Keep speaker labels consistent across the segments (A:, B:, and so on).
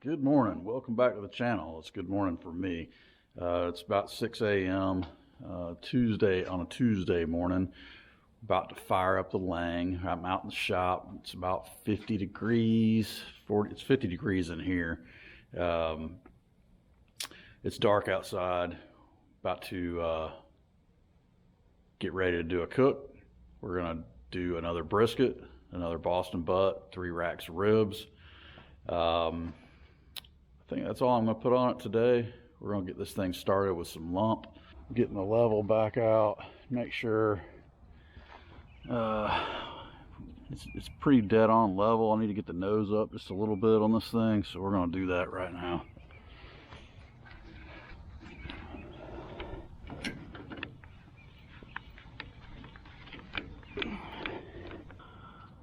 A: Good morning. Welcome back to the channel. It's good morning for me. It's about 6 a.m. Tuesday, on a Tuesday morning. About to fire up the Lang. I'm out in the shop. It's about 50 degrees. It's 50 degrees in here. It's dark outside. About to get ready to do a cook. We're gonna do another brisket, another Boston butt, 3 racks of ribs. I think that's all I'm going to put on it today. We're going to get this thing started with some lump. Getting the level back out. Make sure it's pretty dead on level. I need to get the nose up just a little bit on this thing, so we're going to do that right now.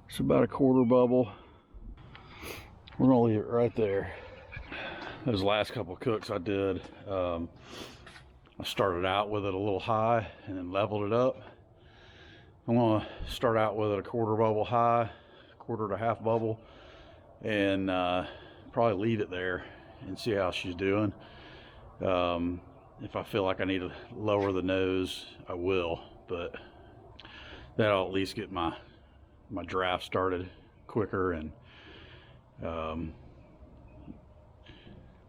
A: It's about a quarter bubble. We're going to leave it right there. Those last couple cooks I did, I started out with it a little high and then leveled it up. I'm going to start out with it a quarter bubble high, quarter to half bubble, and probably leave it there and see how she's doing. If I feel like I need to lower the nose, I will, but that'll at least get my draft started quicker. And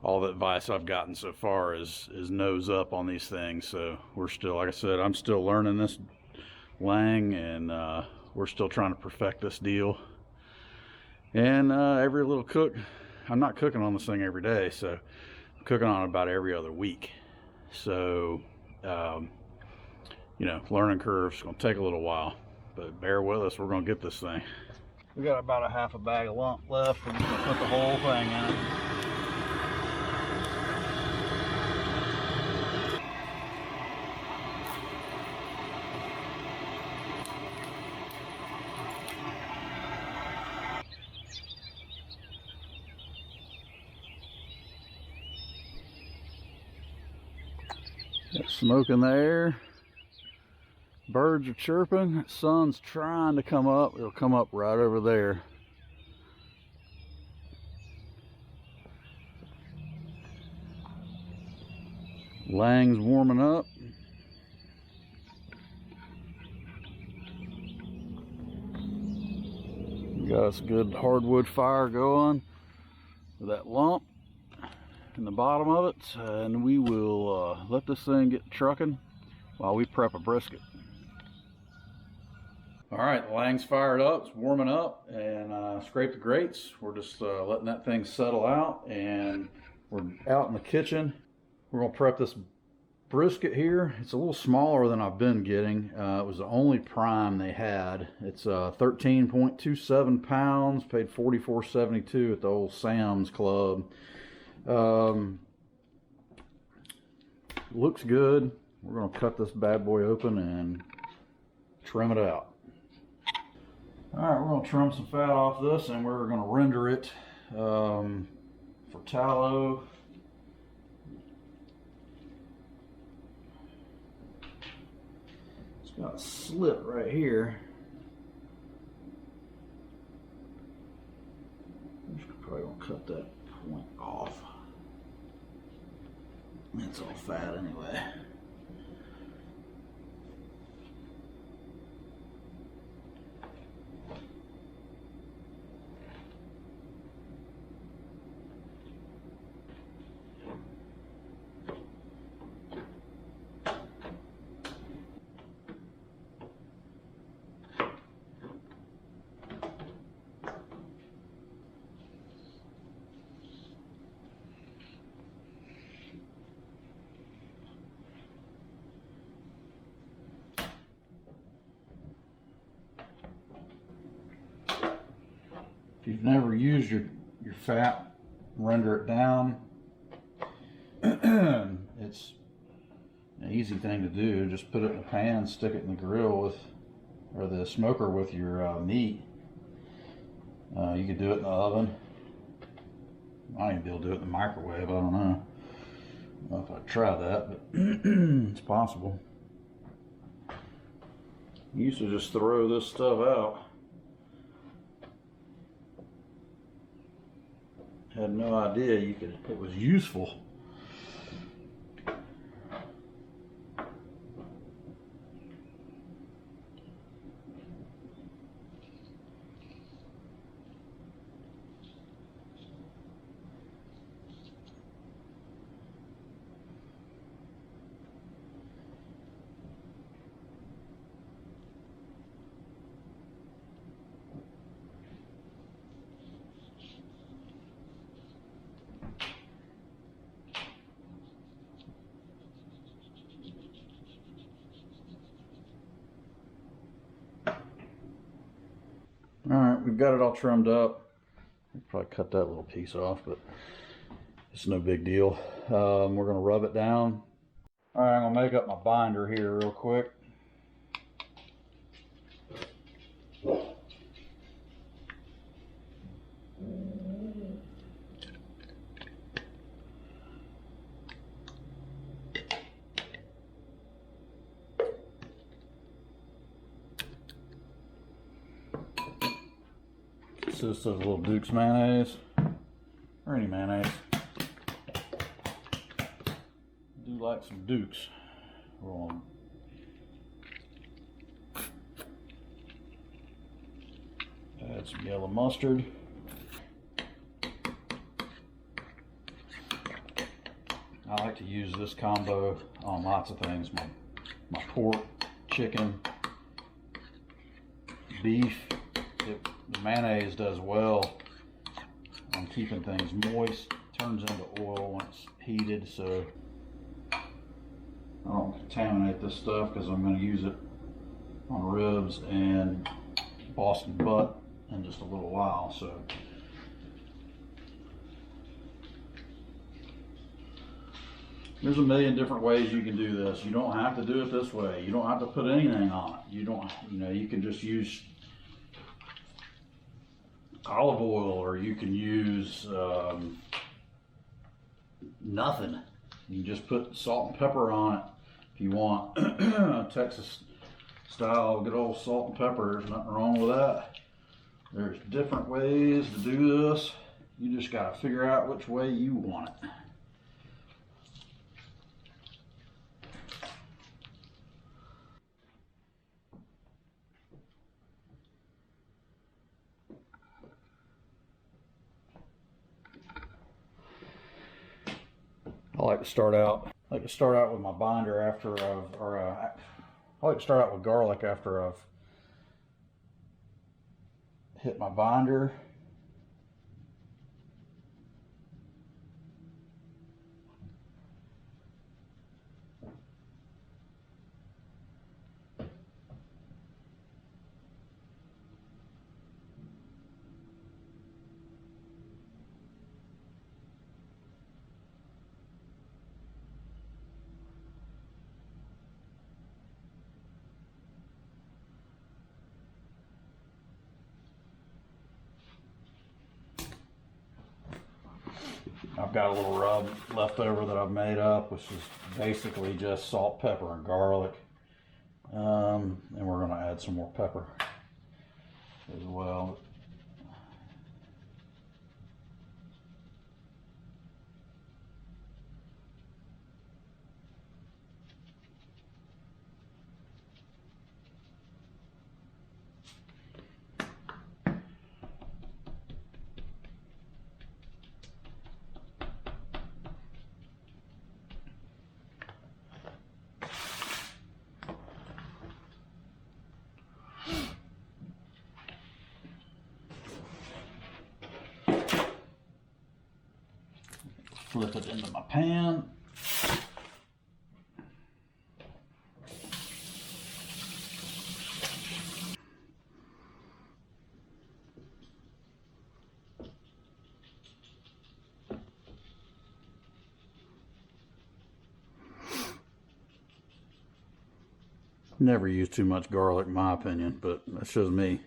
A: all the advice I've gotten so far is nose up on these things. So we're still, like I said, I'm still learning this Lang, and we're still trying to perfect this deal. And every little cook, I'm not cooking on this thing every day, so I'm cooking on it about every other week. So you know, learning curve's gonna take a little while, but bear with us. We're gonna get this thing. We got about a half a bag of lump left. We're gonna put the whole thing in it. Got smoke in the air. Birds are chirping. Sun's trying to come up. It'll come up right over there. Lang's warming up. We got us a good hardwood fire going with that lump in the bottom of it, and we will let this thing get trucking while we prep a brisket. All right, the Lang's fired up, it's warming up, and scrape the grates. We're just letting that thing settle out, and we're out in the kitchen. We're gonna prep this brisket here. It's a little smaller than I've been getting. It was the only prime they had. It's 13.27 pounds, paid $44.72 at the old Sam's Club. Looks good. We're going to cut this bad boy open and trim it out. Alright, we're going to trim some fat off this, and we're going to render it for tallow. It's got a slit right here. I'm just probably going to cut that point off. It's all fat anyway. If you've never used your fat, render it down. It's an easy thing to do. Just put it in a pan, stick it in the grill with, or the smoker with your meat. You could do it in the oven. I might even be able to do it in the microwave. I don't know. I don't know if I'd try that, but it's possible. I used to just throw this stuff out Had no idea it was useful. All right, we've got it all trimmed up. I'll probably cut that little piece off, but it's no big deal. We're gonna rub it down. All right, I'm gonna make up my binder here real quick. This is a little Duke's mayonnaise, or any mayonnaise. I do like some Duke's. We're gonna add some yellow mustard. I like to use this combo on lots of things. My pork, chicken, beef. The mayonnaise does well on keeping things moist. It turns into oil when it's heated, so I don't contaminate this stuff because I'm going to use it on ribs and Boston butt in just a little while. So there's a million different ways you can do this. You don't have to do it this way. You don't have to put anything on it. You can just use olive oil, or you can use nothing. You can just put salt and pepper on it if you want. Texas style, good old salt and pepper. There's nothing wrong with that. There's different ways to do this. You just got to figure out which way you want it. I like to start out with my binder after I like to start out with garlic after I've hit my binder. I've got a little rub left over that I've made up, which is basically just salt, pepper, and garlic. And we're going to add some more pepper as well. Flip it into my pan. Never use too much garlic in my opinion, but that's just me.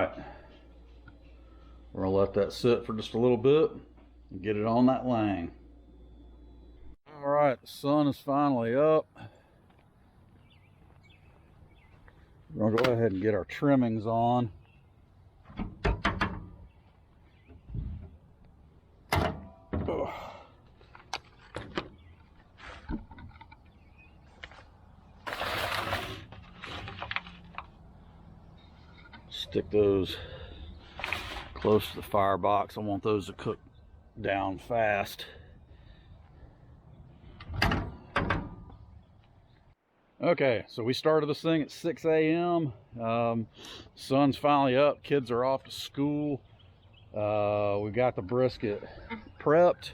A: right, we're gonna let that sit for just a little bit and get it on that lang. All right, the sun is finally up. We're gonna go ahead and get our trimmings on. Stick those close to the firebox. I want those to cook down fast. Okay, so we started this thing at 6 a.m. Sun's finally up. Kids are off to school. We got the brisket prepped.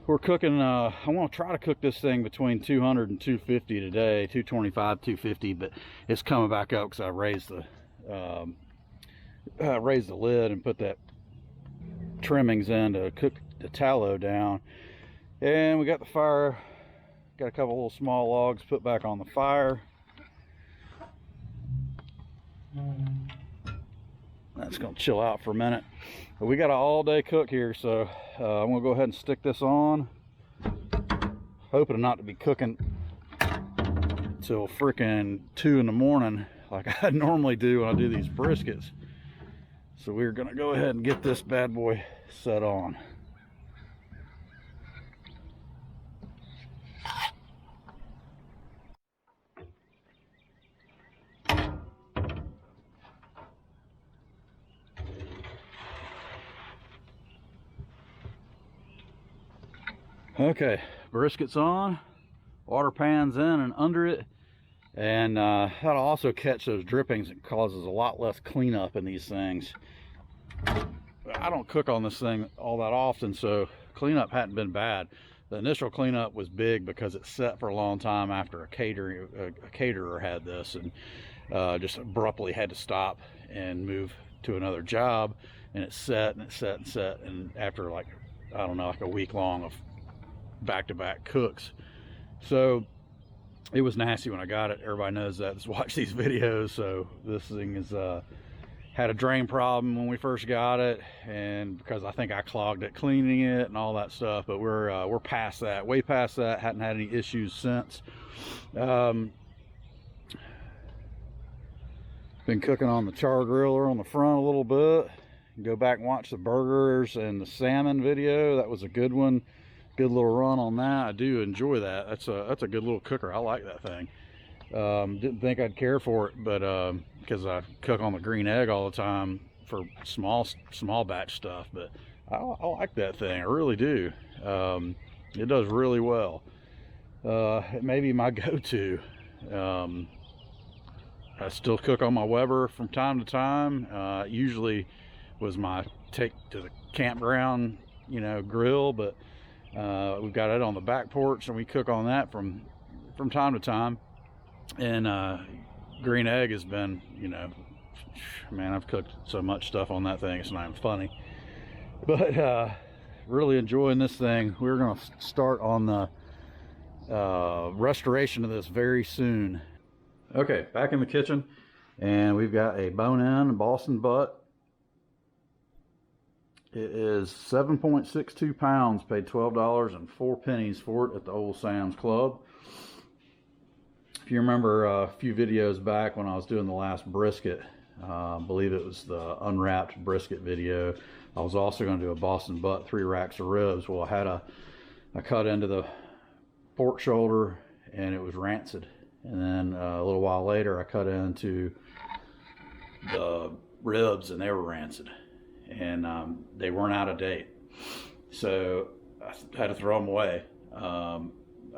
A: We're cooking, I want to try to cook this thing between 200 and 250 today, 225, 250, but it's coming back up because I raised the lid and put that trimmings in to cook the tallow down. And we got the fire, got a couple little small logs put back on the fire. That's gonna chill out for a minute. But we got an all-day cook here, so I'm gonna go ahead and stick this on. Hoping not to be cooking till freaking 2 in the morning like I normally do when I do these briskets. So we're gonna go ahead and get this bad boy set on. Okay, brisket's on, water pan's in and under it, and that'll also catch those drippings. It causes a lot less cleanup in these things. I don't cook on this thing all that often, so cleanup hadn't been bad. The initial cleanup was big because it sat for a long time after a caterer had this, and just abruptly had to stop and move to another job, and it set and it set and set, and after like, I don't know, like a week long of back-to-back cooks, so it was nasty when I got it. Everybody knows that that's watched these videos. So this thing is had a drain problem when we first got it, and because I think I clogged it cleaning it and all that stuff, but we're past that, way past that. Hadn't had any issues since. Been cooking on the char griller on the front a little bit. Go back and watch the burgers and the salmon video. That was a good one. Good little run on that. I do enjoy that. That's a good little cooker. I like that thing. Didn't think I'd care for it, but because I cook on the green egg all the time for small batch stuff, but I like that thing. I really do. It does really well. It may be my go-to. I still cook on my Weber from time to time. Usually was my take to the campground, grill, but we've got it on the back porch, and we cook on that from time to time. And green egg has been, man, I've cooked so much stuff on that thing, it's not even funny. But really enjoying this thing. We're gonna start on the restoration of this very soon. Okay, back in the kitchen, and we've got a bone-in Boston butt. It is 7.62 pounds, paid $12.04 for it at the old Sam's Club. If you remember a few videos back when I was doing the last brisket, I believe it was the unwrapped brisket video, I was also going to do a Boston butt, 3 racks of ribs. Well, I cut into the pork shoulder and it was rancid. And then a little while later I cut into the ribs and they were rancid. And they weren't out of date, so I had to throw them away. I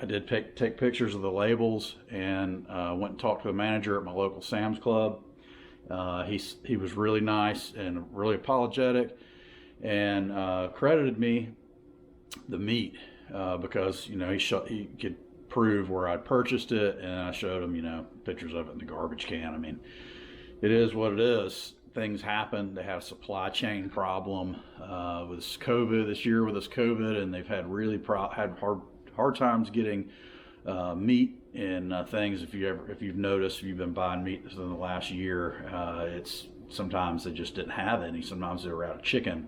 A: did take pictures of the labels, and went and talked to the manager at my local Sam's Club. He was really nice and really apologetic, and credited me the meat because he could prove where I'd purchased it, and I showed him pictures of it in the garbage can. I mean, it is what it is. Things happen. They had a supply chain problem with this COVID this year with this COVID, and they've had really hard times getting meat and things. If you've noticed, if you've been buying meat within the last year, it's sometimes they just didn't have any. Sometimes they were out of chicken,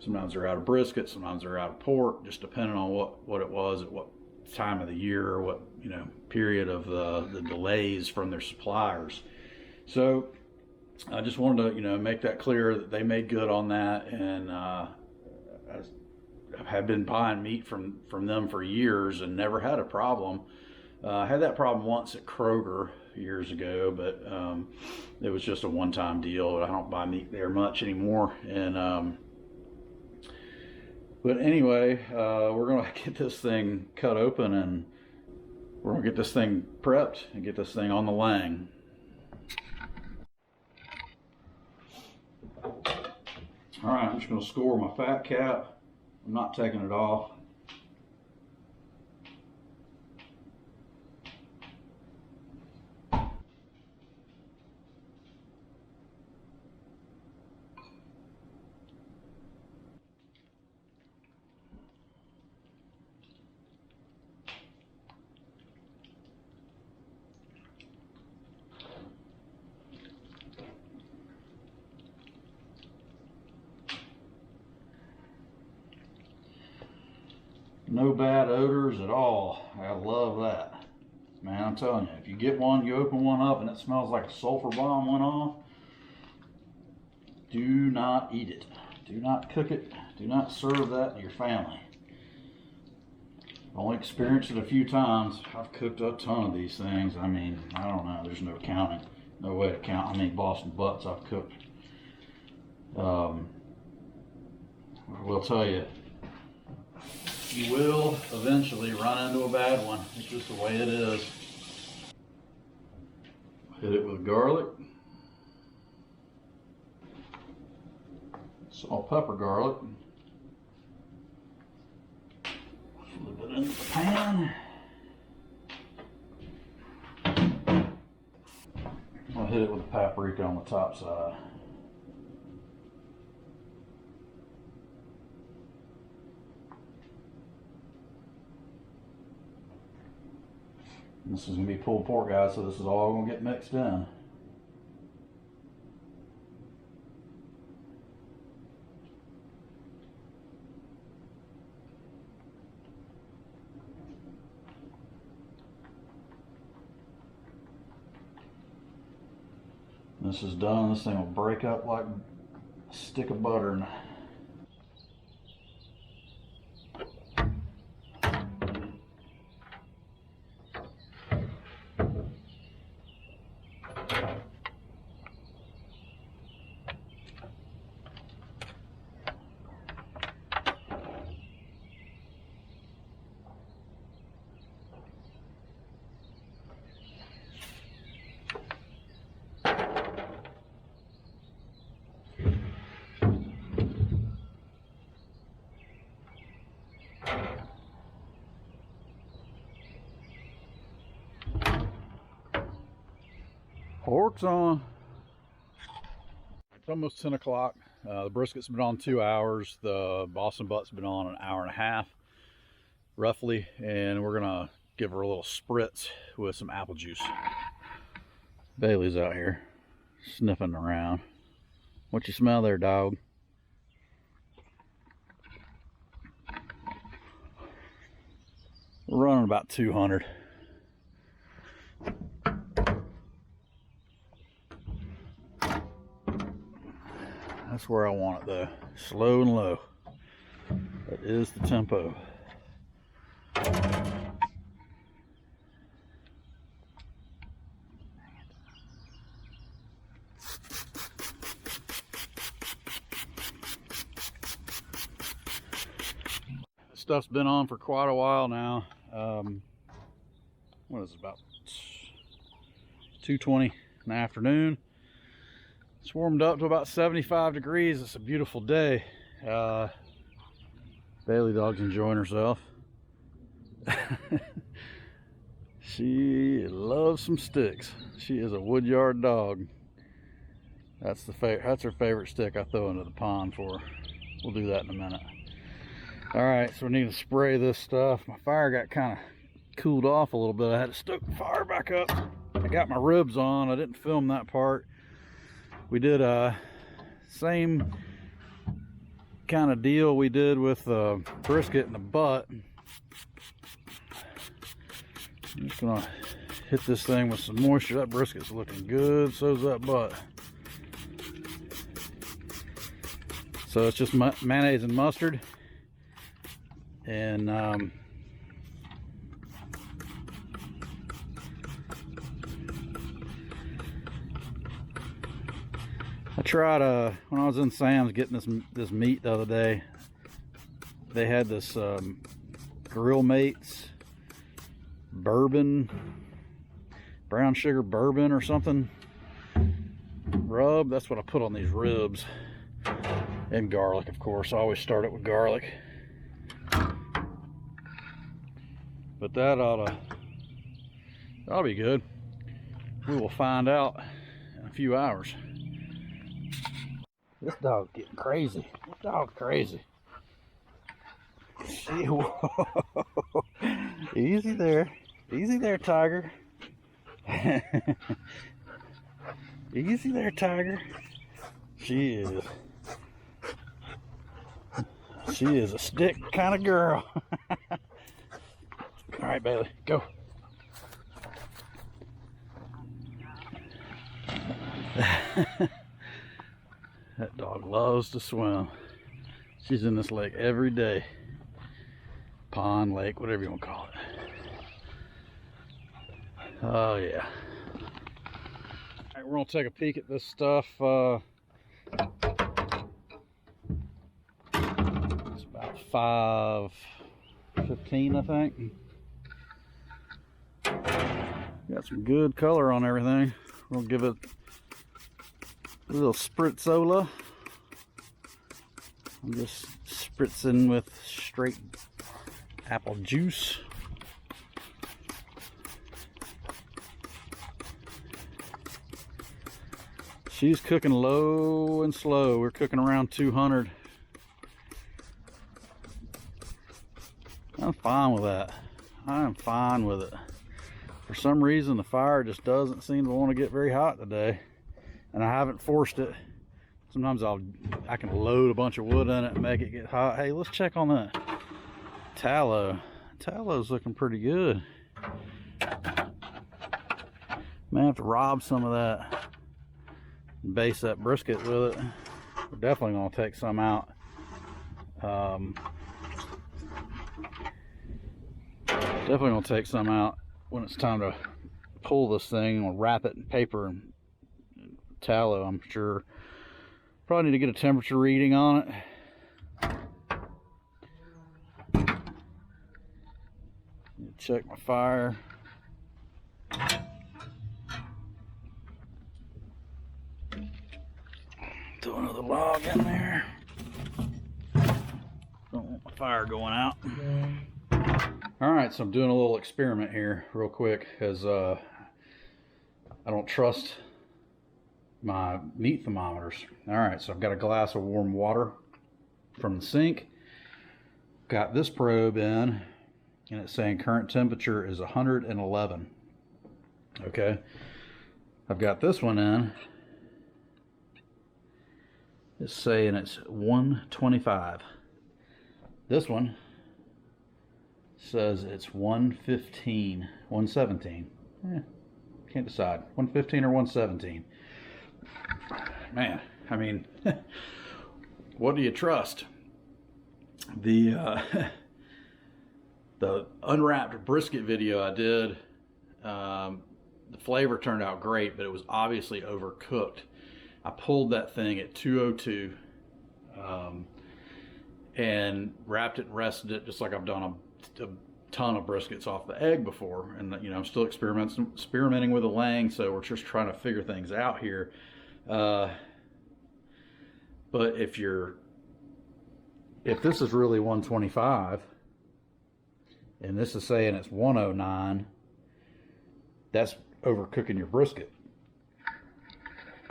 A: sometimes they're out of brisket, sometimes they're out of pork, just depending on what it was at what time of the year, or what period of the delays from their suppliers. So I just wanted to make that clear that they made good on that, and I have been buying meat from them for years and never had a problem. I had that problem once at Kroger years ago, but it was just a one-time deal. I don't buy meat there much anymore. And but anyway, we're gonna get this thing cut open, and we're gonna get this thing prepped and get this thing on the lang. All right, I'm just gonna score my fat cap. I'm not taking it off. No bad odors at all. I love that. Man, I'm telling you, if you get one, you open one up and it smells like a sulfur bomb went off, do not eat it. Do not cook it. Do not serve that to your family. I've only experienced it a few times. I've cooked a ton of these things. I mean, I don't know. There's no counting. No way to count how many Boston butts I've cooked. I will tell you, you will eventually run into a bad one. It's just the way it is. Hit it with garlic. Salt, pepper, garlic. Flip it into the pan. I'll hit it with the paprika on the top side. This is going to be pulled pork, guys, so this is all going to get mixed in. This is done. This thing will break up like a stick of butter. Pork's on. It's almost 10 o'clock. The brisket's been on 2 hours. The Boston butt's been on an hour and a half, roughly. And we're gonna give her a little spritz with some apple juice. Bailey's out here sniffing around. What you smell there, dog? We're running about 200. That's where I want it though. Slow and low. That is the tempo. This stuff's been on for quite a while now. What is it, about 2:20 in the afternoon? It's warmed up to about 75 degrees. It's a beautiful day. Bailey dog's enjoying herself. She loves some sticks. She is a woodyard dog. That's her favorite stick I throw into the pond for her. We'll do that in a minute. All right, so we need to spray this stuff. My fire got kind of cooled off a little bit. I had to stoke the fire back up. I got my ribs on. I didn't film that part. We did same kind of deal we did with brisket in the butt. I'm just gonna hit this thing with some moisture. That brisket's looking good, so's that butt. So it's just mayonnaise and mustard, and I tried when I was in Sam's getting this meat the other day. They had this Grill Mates bourbon, brown sugar bourbon or something rub. That's what I put on these ribs, and garlic, of course. I always start it with garlic, but that'll be good. We will find out in a few hours. This dog's getting crazy. This dog's crazy. Whoa. Easy there. Easy there, Tiger. Easy there, Tiger. She is a stick kind of girl. All right, Bailey, go. That dog loves to swim. She's in this lake every day. Pond, lake, whatever you want to call it. Oh yeah. All right, we're gonna take a peek at this stuff. It's about 5:15, I think. Got some good color on everything. We'll give it a little spritzola. I'm just spritzing with straight apple juice. She's cooking low and slow. We're cooking around 200. I'm fine with that. I'm fine with it. For some reason, the fire just doesn't seem to want to get very hot today, and I haven't forced it. Sometimes I can load a bunch of wood in it and make it get hot. Hey, let's check on that tallow. Tallow's looking pretty good. May have to rob some of that and baste that brisket with it. We're definitely gonna take some out. Definitely gonna take some out when it's time to pull this thing. We'll wrap it in paper and tallow, I'm sure. Probably need to get a temperature reading on it. Check my fire. Throw another log in there. Don't want my fire going out. All right, so I'm doing a little experiment here real quick, because I don't trust my meat thermometers. All right, so I've got a glass of warm water from the sink. Got this probe in, and it's saying current temperature is 111. Okay, I've got this one in. It's saying it's 125. This one says it's 115, 117. Can't decide, 115 or 117. Man, I mean, what do you trust? The unwrapped brisket video I did, the flavor turned out great, but it was obviously overcooked. I pulled that thing at 202 and wrapped it and rested it, just like I've done a ton of briskets off the egg before. And you know, I'm still experimenting with a lang, so we're just trying to figure things out here. But if this is really 125 and this is saying it's 109, that's overcooking your brisket.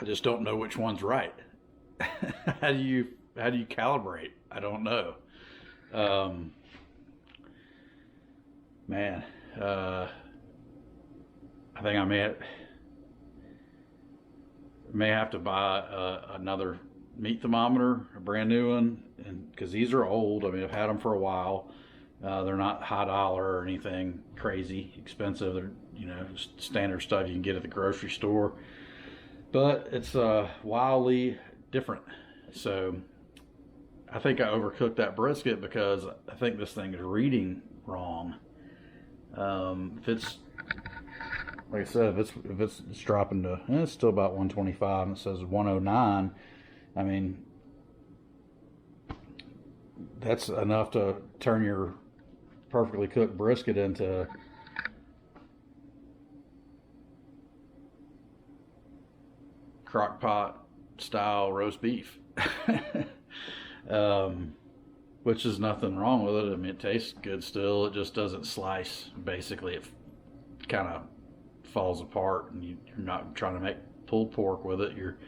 A: I just don't know which one's right. How do you calibrate? I don't know. Man, I think I may have to buy another meat thermometer, a brand new one, and because these are old. I mean, I've had them for a while. They're not high dollar or anything crazy expensive. They're, you know, standard stuff you can get at the grocery store, but it's wildly different. So I think I overcooked that brisket because I think this thing is reading wrong. If it's, like I said, if it's dropping to, it's still about 125 and it says 109. I mean, that's enough to turn your perfectly cooked brisket into crock pot style roast beef. Which is nothing wrong with it. I mean, it tastes good still. It just doesn't slice. Basically, it kind of falls apart, and you're not trying to make pulled pork with it. You're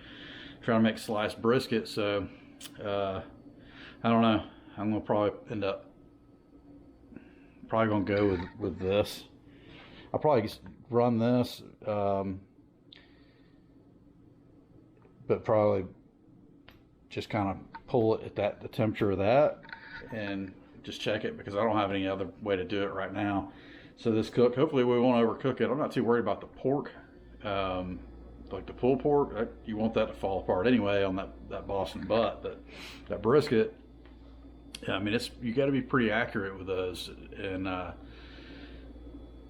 A: trying to make sliced brisket. So I don't know. I'm gonna probably end up gonna go with this. I'll probably just run this, but probably just kind of pull it at the temperature of that and just check it, because I don't have any other way to do it right now. So this cook, hopefully we won't overcook it. I'm not too worried about the pork. Like the pulled pork, you want that to fall apart anyway on that Boston butt. But that brisket, yeah, I mean, you got to be pretty accurate with those. And I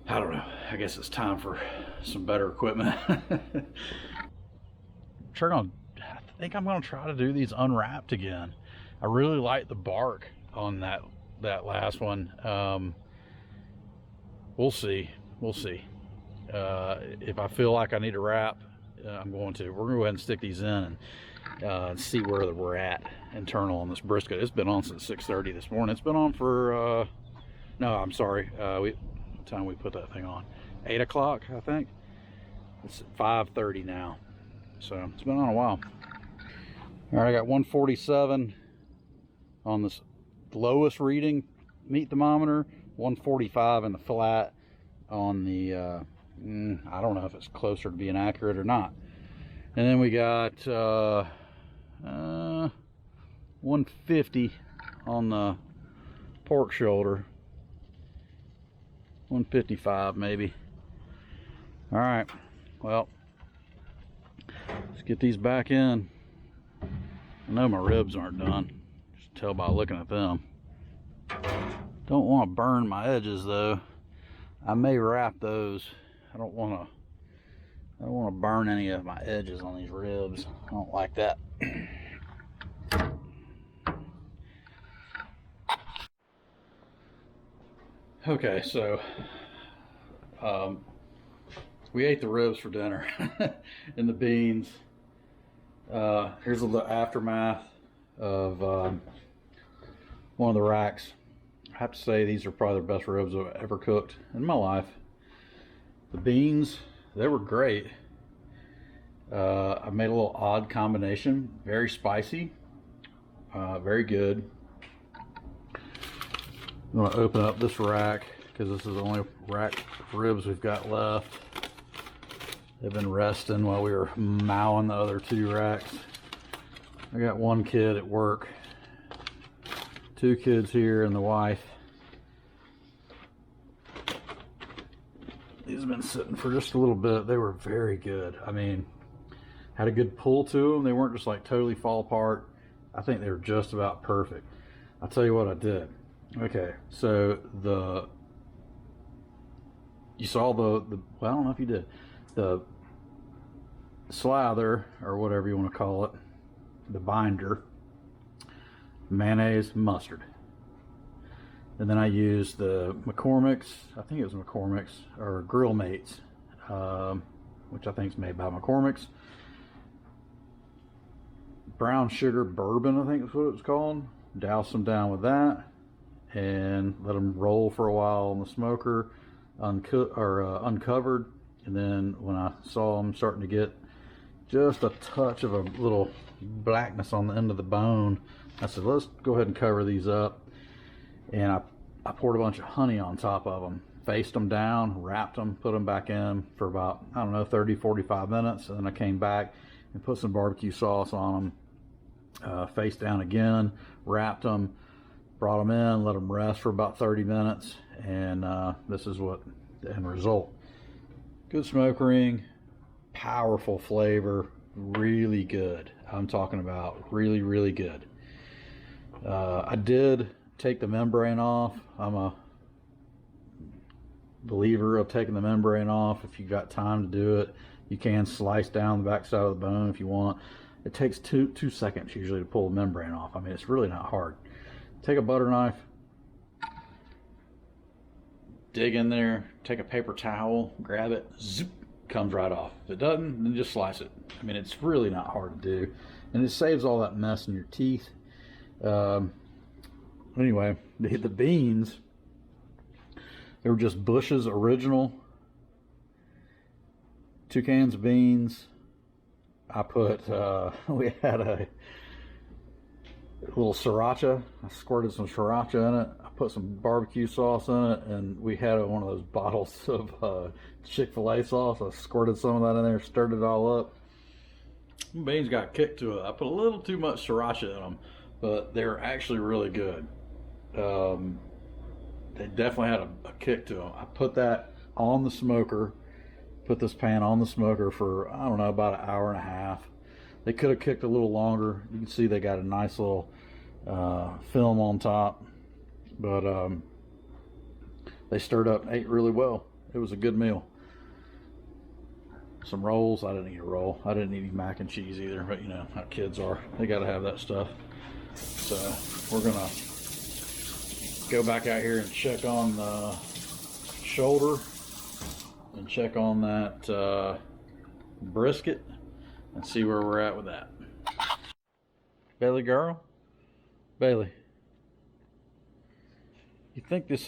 A: don't know, I guess it's time for some better equipment. I think I'm gonna try to do these unwrapped again. I really like the bark on that last one. We'll see. If I feel like I need to wrap, I'm going to. We're gonna go ahead and stick these in and see where we're at internal on this brisket. It's been on since 6:30 this morning. It's been on for no, I'm sorry. What time we put that thing on? 8 o'clock, I think. It's 5:30 now, so it's been on a while. All right, I got 147 on this lowest reading meat thermometer, 145 in the flat on the, I don't know if it's closer to being accurate or not. And then we got 150 on the pork shoulder, 155 maybe. All right, well, let's get these back in. I know my ribs aren't done. Just tell by looking at them. Don't want to burn my edges though. I may wrap those. I don't want to burn any of my edges on these ribs. I don't like that. Okay, so we ate the ribs for dinner and the beans. Here's the aftermath of one of the racks. I have to say these are probably the best ribs I've ever cooked in my life. The beans, they were great. I made a little odd combination. Very spicy, very good. I'm going to open up this rack because this is the only rack of ribs we've got left. They've been resting while we were mowing the other two racks. I got one kid at work, 2 kids here, and the wife. These have been sitting for just a little bit. They were very good. I mean, had a good pull to them. They weren't just like totally fall apart. I think they were just about perfect. I'll tell you what I did. Okay, so you saw the well, I don't know if you did, the slather, or whatever you want to call it, the binder, mayonnaise, mustard. And then I used the McCormick's, I think it was McCormick's, or Grill Mates, which I think is made by McCormick's. Brown sugar bourbon, I think is what it was called. Douse them down with that and let them roll for a while on the smoker, uncovered. And then when I saw them starting to get just a touch of a little blackness on the end of the bone, I said, let's go ahead and cover these up. And I poured a bunch of honey on top of them. faced them down, wrapped them, put them back in for about, I don't know, 30, 45 minutes. And then I came back and put some barbecue sauce on them, face down again, wrapped them, brought them in, let them rest for about 30 minutes. And this is what the end result. Good smoke ring, powerful flavor, really good. I'm talking about really, really good. I did take the membrane off. I'm a believer of taking the membrane off. If you got time to do it, you can slice down the back side of the bone if you want. It takes two seconds usually to pull the membrane off. I mean, it's really not hard. Take a butter knife, dig in there, take a paper towel, grab it, zip, comes right off. If it doesn't, then just slice it. I mean, it's really not hard to do, and it saves all that mess in your teeth. Anyway, the beans, they were just Bush's original. 2 cans of beans. I put, we had a little sriracha. I squirted some sriracha in it. I put some barbecue sauce in it, and we had one of those bottles of Chick-fil-A sauce. I squirted some of that in there, stirred it all up. Beans got kicked to it. I put a little too much sriracha in them, but they're actually really good. They definitely had a kick to them. I put that on the smoker, put this pan on the smoker for, I don't know, about an hour and a half. They could have kicked a little longer. You can see they got a nice little film on top, but they stirred up and ate really well. It was a good meal. Some rolls. I didn't eat a roll. I didn't eat any mac and cheese either, but you know how kids are. They got to have that stuff. So we're gonna go back out here and check on the shoulder and check on that brisket and see where we're at with that. Bailey girl, Bailey, you think this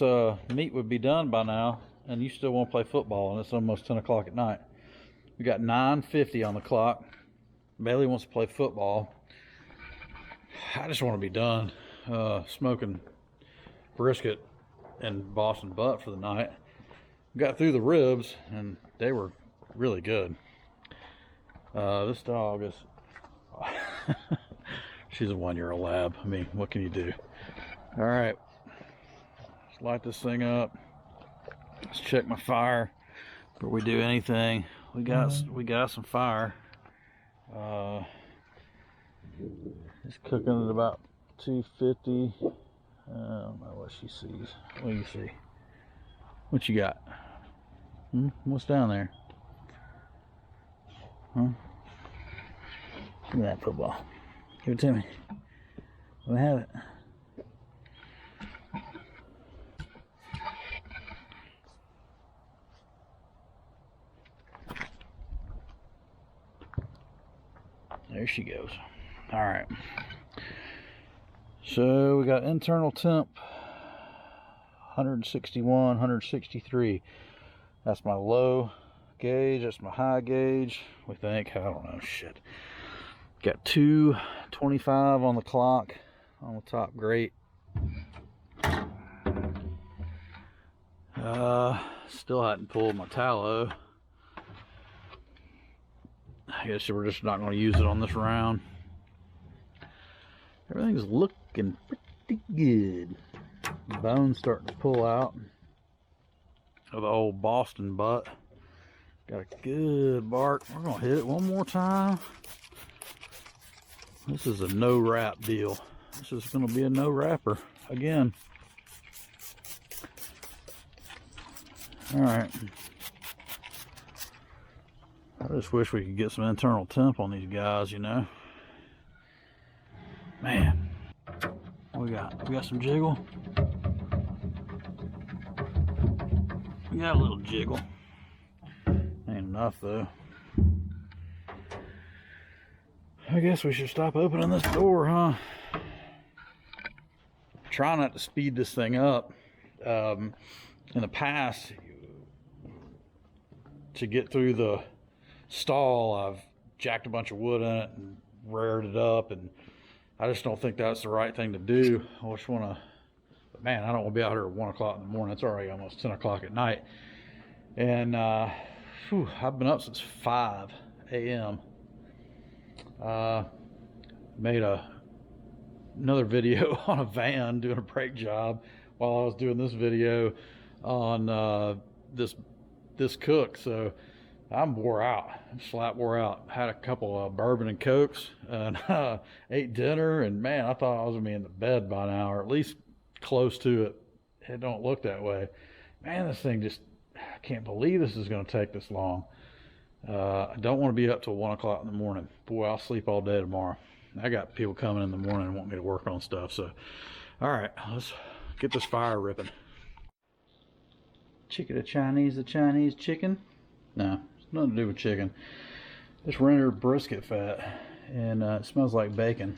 A: meat would be done by now, and you still want to play football, and it's almost 10 o'clock at night. We got 9:50 on the clock. Bailey wants to play football. I just want to be done smoking brisket and Boston butt for the night. Got through the ribs, and they were really good. This dog is she's a 1-year-old lab. I mean, what can you do? All right, let's light this thing up. Let's check my fire before we do anything. We got some fire. It's cooking at about 250. I don't know what she sees. What do you see? What you got? What's down there? Huh? Give me that football. Give it to me. Let me have it. There she goes. All right. So we got internal temp 161, 163. That's my low gauge. That's my high gauge. We think, I don't know, shit. Got 225 on the clock on the top grate. Still hadn't pulled my tallow. I guess we're just not going to use it on this round. Everything's looking pretty good. The bone's starting to pull out of the old Boston butt. Got a good bark. We're going to hit it one more time. This is a no wrap deal. This is going to be a no wrapper again. All right. I just wish we could get some internal temp on these guys, you know. Man, what we got? We got some jiggle. We got a little jiggle. Ain't enough though. I guess we should stop opening this door, huh? Try not to speed this thing up. In the past, to get through the stall, I've jacked a bunch of wood in it and reared it up, and I just don't think that's the right thing to do. I just want to man, I don't want to be out here at 1 o'clock in the morning. It's already almost 10 o'clock at night. And I've been up since 5 a.m. Made another video on a van doing a brake job while I was doing this video on this cook. So I'm wore out. I'm flat wore out. Had a couple of bourbon and cokes and ate dinner, and man, I thought I was gonna be in the bed by now, or at least close to it. It don't look that way. Man, this thing just, I can't believe this is gonna take this long. I don't want to be up till 1 o'clock in the morning. Boy, I'll sleep all day tomorrow. I got people coming in the morning and want me to work on stuff. So, all right, let's get this fire ripping. Chicken to Chinese, the Chinese chicken? No, it's nothing to do with chicken. Just rendered brisket fat, and it smells like bacon.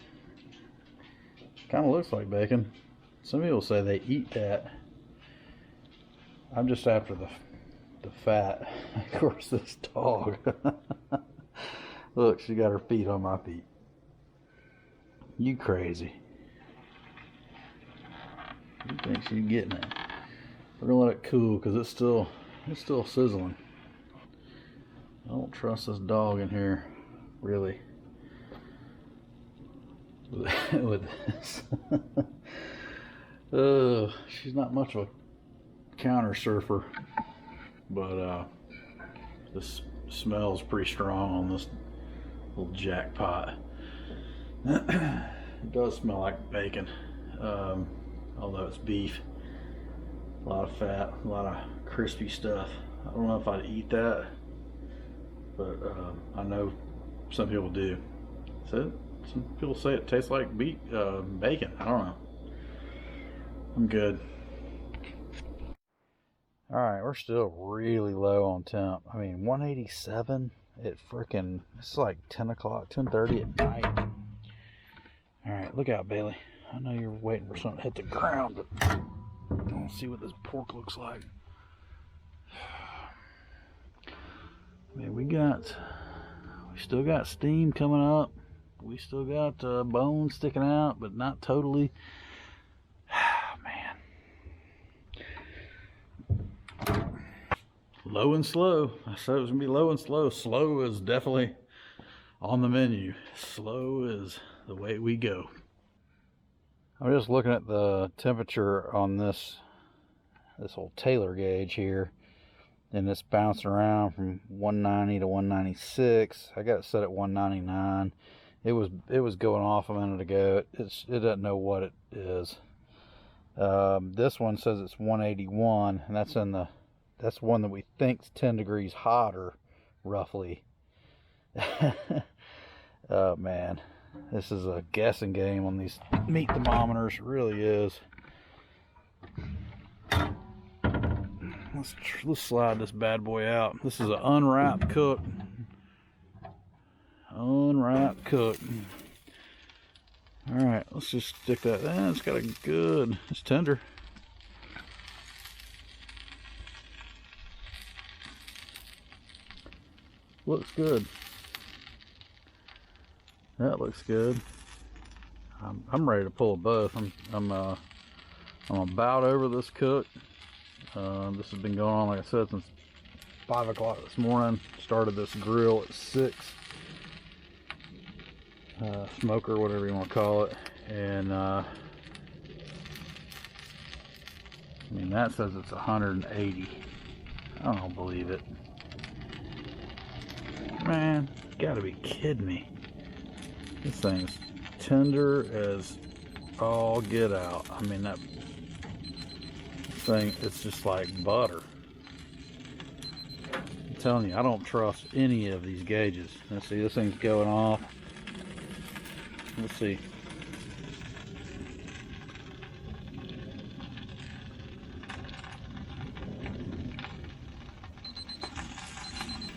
A: Kind of looks like bacon. Some people say they eat that. I'm just after the fat. Of course, this dog. Look, she got her feet on my feet. You crazy. You think she's getting it? We're gonna let it cool because it's still sizzling. I don't trust this dog in here, really. With this. She's not much of a counter surfer, but this smells pretty strong on this little jackpot. It does smell like bacon, although it's beef. A lot of fat, a lot of crispy stuff. I don't know if I'd eat that, but I know some people do. So some people say it tastes like bacon. I don't know. I'm good. All right, we're still really low on temp. I mean, 187 at frickin', it's like 10 o'clock, 10:30 at night. All right, look out, Bailey. I know you're waiting for something to hit the ground, but I want to see what this pork looks like. Man, we still got steam coming up. We still got bones sticking out, but not totally. Man. Low and slow. I said it was going to be low and slow. Slow is definitely on the menu. Slow is the way we go. I'm just looking at the temperature on this old Taylor gauge here, and it's bouncing around from 190 to 196. I got it set at 199. It was going off a minute ago. It doesn't know what it is. This one says it's 181, and that's one that we think's 10 degrees hotter, roughly. Oh man, this is a guessing game on these meat thermometers. It really is. Let's slide this bad boy out. This is an unwrapped cook. Unwrapped cook. All right, let's just stick that in. It's got it's tender. Looks good. That looks good. I'm ready to pull both. I'm about over this cook. This has been going on, like I said, since 5 o'clock this morning. Started this grill at 6. Smoker, whatever you want to call it. And I mean, that says it's 180. I don't believe it. Man, you gotta be kidding me. This thing's tender as all get out. I mean, that thing, it's just like butter. I'm telling you, I don't trust any of these gauges. Let's see, this thing's going off. Let's see.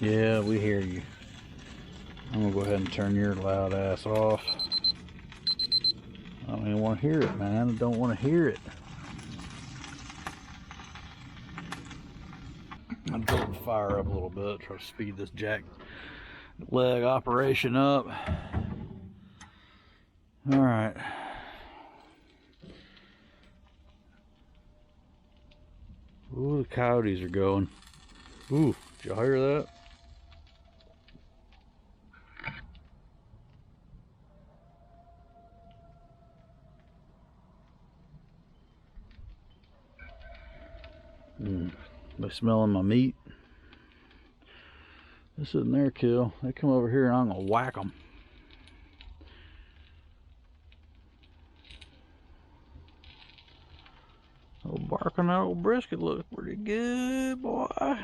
A: Yeah, we hear you. I'm gonna go ahead and turn your loud ass off. I don't even want to hear it, man. I don't want to hear it. I'm building the fire up a little bit, try to speed this jack leg operation up. All right. Ooh, the coyotes are going. Ooh, did y'all hear that? They smelling my meat. This isn't their kill. They come over here and I'm gonna whack them. Old bark on that old brisket looks pretty good, boy. Got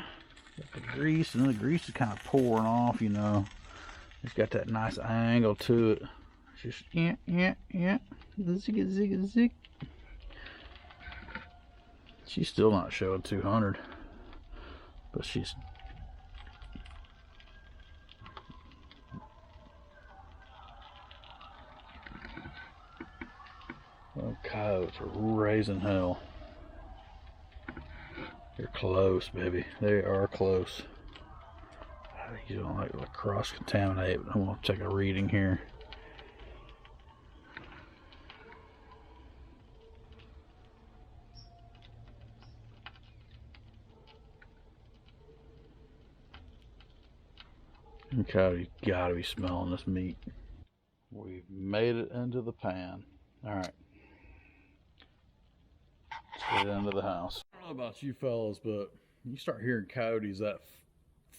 A: the grease, and the grease is kind of pouring off, you know. It's got that nice angle to it. It's just yeah. Zig. She's still not showing 200, but she's. Oh, coyotes are raising hell. They're close, baby. They are close. You don't like to cross-contaminate, but I'm going to take a reading here. Okay, you gotta be smelling this meat. We've made it into the pan. All right. Let's get into the house. I don't know about you fellas, but you start hearing coyotes that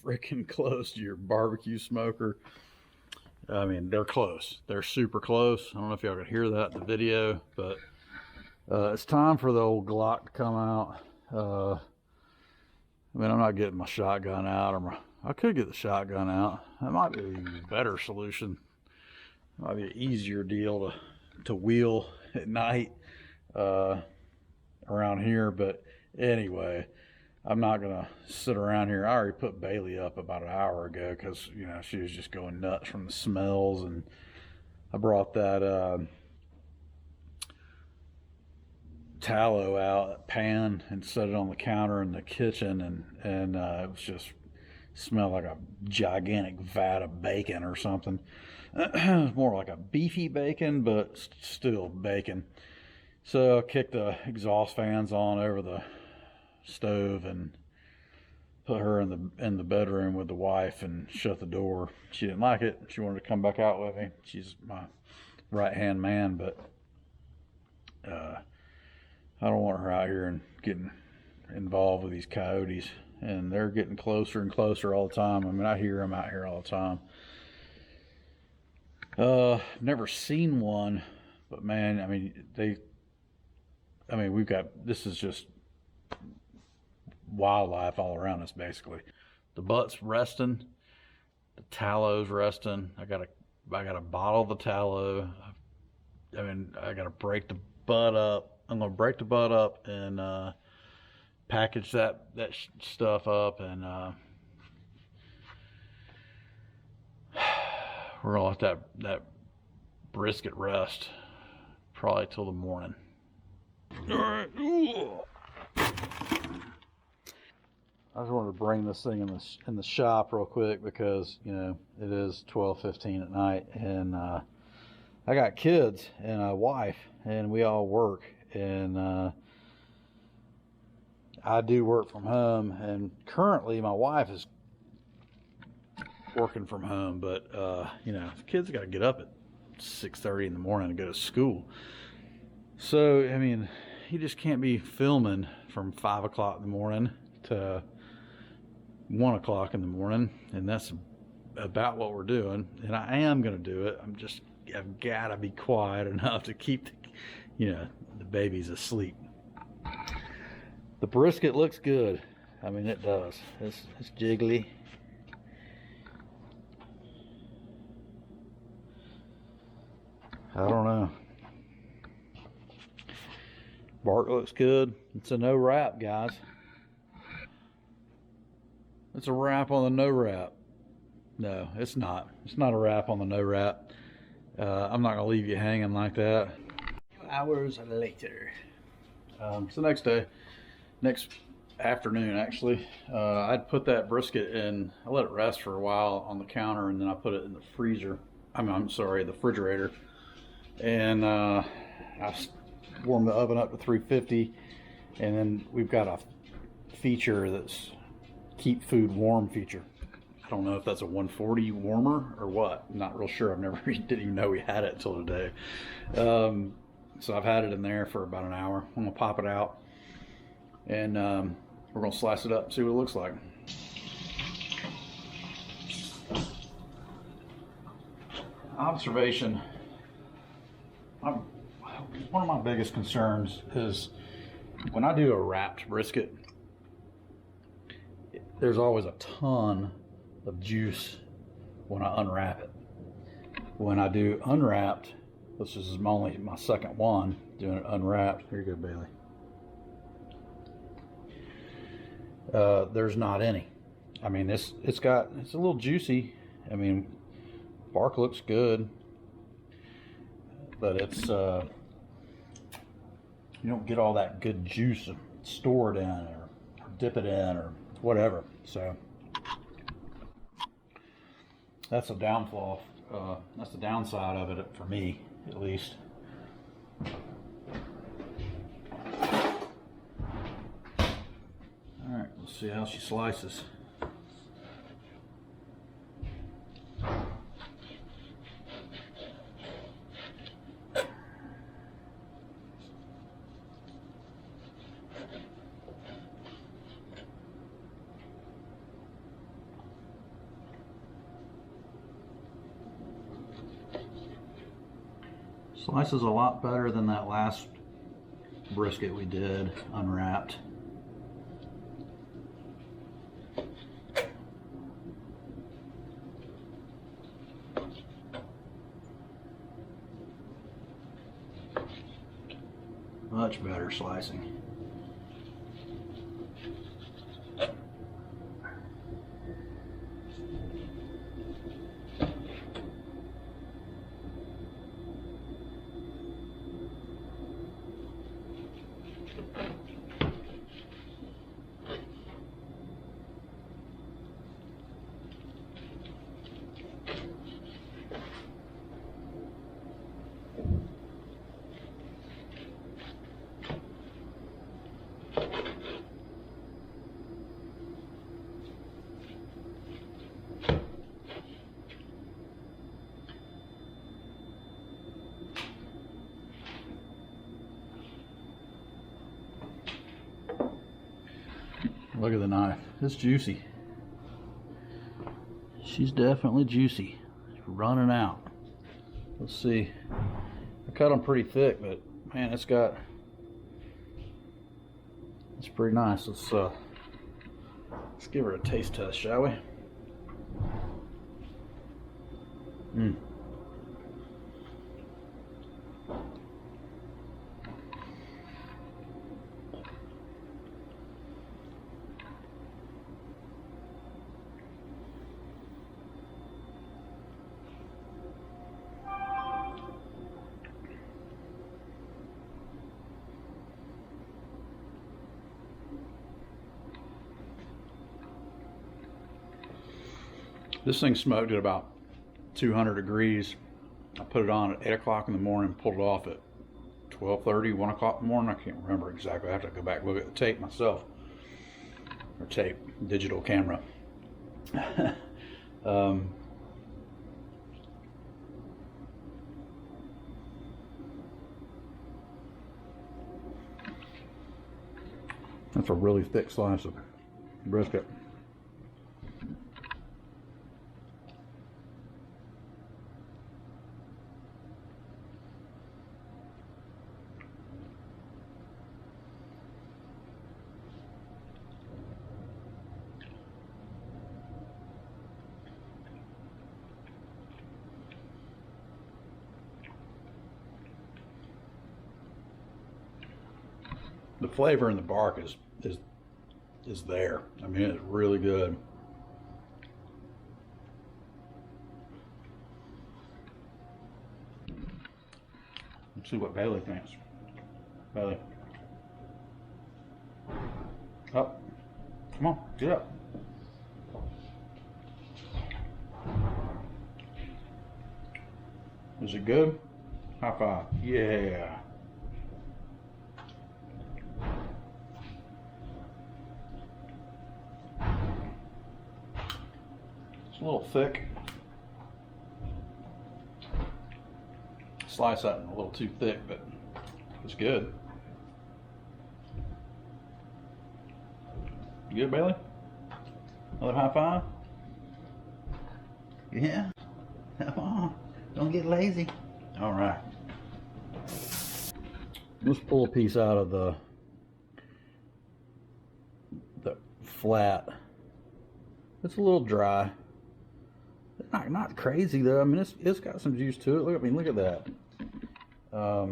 A: freaking close to your barbecue smoker. I mean, they're close. They're super close. I don't know if y'all could hear that in the video, but it's time for the old Glock to come out. I mean, I'm not getting my shotgun out, or I could get the shotgun out. That might be a better solution. It might be an easier deal to wheel at night around here. But anyway, I'm not gonna sit around here. I already put Bailey up about an hour ago because, you know, she was just going nuts from the smells, and I brought that tallow out, that pan, and set it on the counter in the kitchen, and it was just smelled like a gigantic vat of bacon or something. It was more like a beefy bacon, but still bacon. So I kicked the exhaust fans on over the stove and put her in the bedroom with the wife and shut the door. She didn't like it. She wanted to come back out with me. She's my right hand man, but I don't want her out here and getting involved with these coyotes, and they're getting closer and closer all the time. I mean, I hear them out here all the time. Never seen one, but man, I mean, we've got, this is just wildlife all around us, basically. The butt's resting, the tallow's resting. I got a bottle of the tallow. I mean, I got to break the butt up. I'm gonna break the butt up and package that stuff up, and we're gonna let that brisket rest probably till the morning. All right. I just wanted to bring this thing in the shop real quick because, you know, it is 12:15 at night, and I got kids and a wife, and we all work, and I do work from home, and currently my wife is working from home, but you know, the kids got to get up at 6:30 in the morning to go to school. So I mean, you just can't be filming from 5 o'clock in the morning to 1 o'clock in the morning, and that's about what we're doing. And I am going to do it. I've got to be quiet enough to keep the babies asleep. The brisket looks good. I mean, it does. It's jiggly. I don't know. Bark looks good. It's a no wrap, guys. It's a wrap on the no wrap. No, it's not. It's not a wrap on the no wrap. I'm not gonna leave you hanging like that. 2 hours later. So next afternoon actually, I'd put that brisket in. I let it rest for a while on the counter, and then I put it in the freezer. I'm sorry, the refrigerator. And I warmed the oven up to 350, and then we've got a feature that's keep food warm feature. I don't know if that's a 140 warmer or what. I'm not real sure. I've never didn't even know we had it until today. So I've had it in there for about an hour. I'm gonna pop it out and we're gonna slice it up and see what it looks like. Observation. One of my biggest concerns is when I do a wrapped brisket, there's always a ton of juice when I unwrap it. When I do unwrapped, this is only my second one doing it unwrapped. Here you go, Bailey. There's not any. I mean, it's a little juicy. I mean, bark looks good, but it's you don't get all that good juice stored in or dip it in or whatever. So that's a downfall. That's the downside of it for me, at least. All right, let's see how she slices. Slices a lot better than that last brisket we did unwrapped. Much better slicing. Look at the knife. It's juicy. She's definitely juicy. It's running out. Let's see. I cut them pretty thick, but man, it's pretty nice. Let's give her a taste test, shall we? This thing smoked at about 200 degrees. I put it on at 8 o'clock in the morning, pulled it off at 12:30, 1 o'clock in the morning. I can't remember exactly. I have to go back and look at the tape myself. Or tape, digital camera. That's a really thick slice of brisket. The flavor in the bark is there. I mean, it's really good. Let's see what Bailey thinks. Bailey. Up. Come on, get up. Is it good? High five. Yeah. a little thick. Slice that a little too thick, but it's good. You good, Bailey? Another high five? Yeah. Come on. Don't get lazy. All right. Let's pull a piece out of the flat. It's a little dry. Not crazy though. I mean, it's got some juice to it. Look, I mean, look at that. I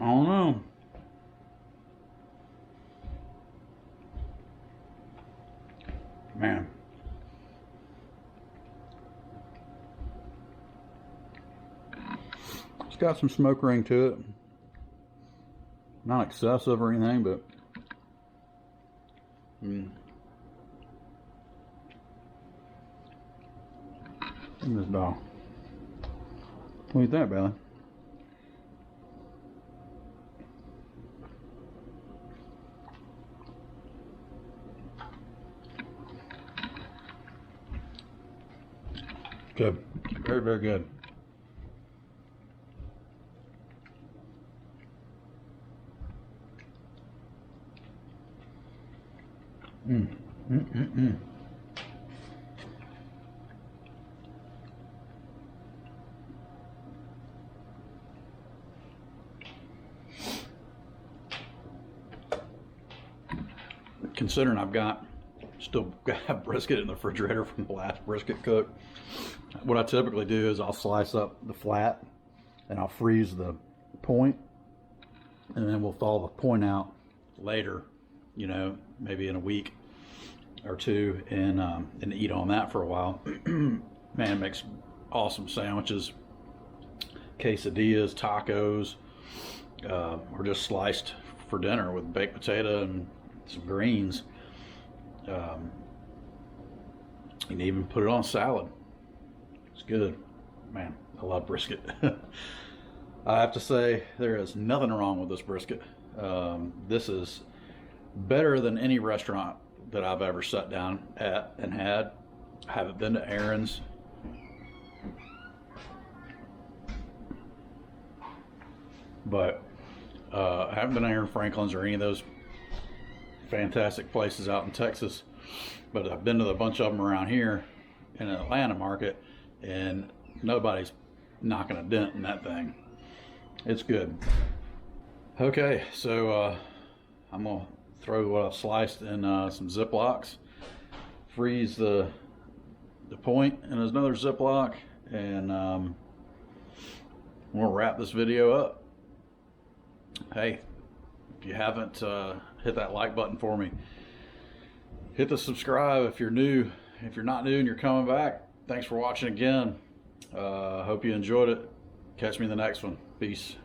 A: don't know. Man. It's got some smoke ring to it. Not excessive or anything, but in this dog. What do you think, Bailey? Good. Very, very good. Considering I've still got brisket in the refrigerator from the last brisket cook, what I typically do is I'll slice up the flat and I'll freeze the point, and then we'll thaw the point out later, you know, maybe in a week or two, and eat on that for a while. Man, it makes awesome sandwiches, quesadillas, tacos, or just sliced for dinner with baked potato and some greens. You can even put it on salad. It's good. Man, I love brisket. I have to say, there is nothing wrong with this brisket. This is better than any restaurant that I've ever sat down at and had. I haven't been to Aaron's. But I haven't been to Aaron Franklin's or any of those fantastic places out in Texas. But I've been to a bunch of them around here in the Atlanta market, and nobody's knocking a dent in that thing. It's good. Okay, so I'm gonna throw what I've sliced in some Ziplocs, freeze the point in another Ziploc, and I'm gonna wrap this video up. Hey, if you haven't hit that like button for me, hit the subscribe if you're new. If you're not new and you're coming back, thanks for watching again. Hope you enjoyed it. Catch me in the next one. Peace.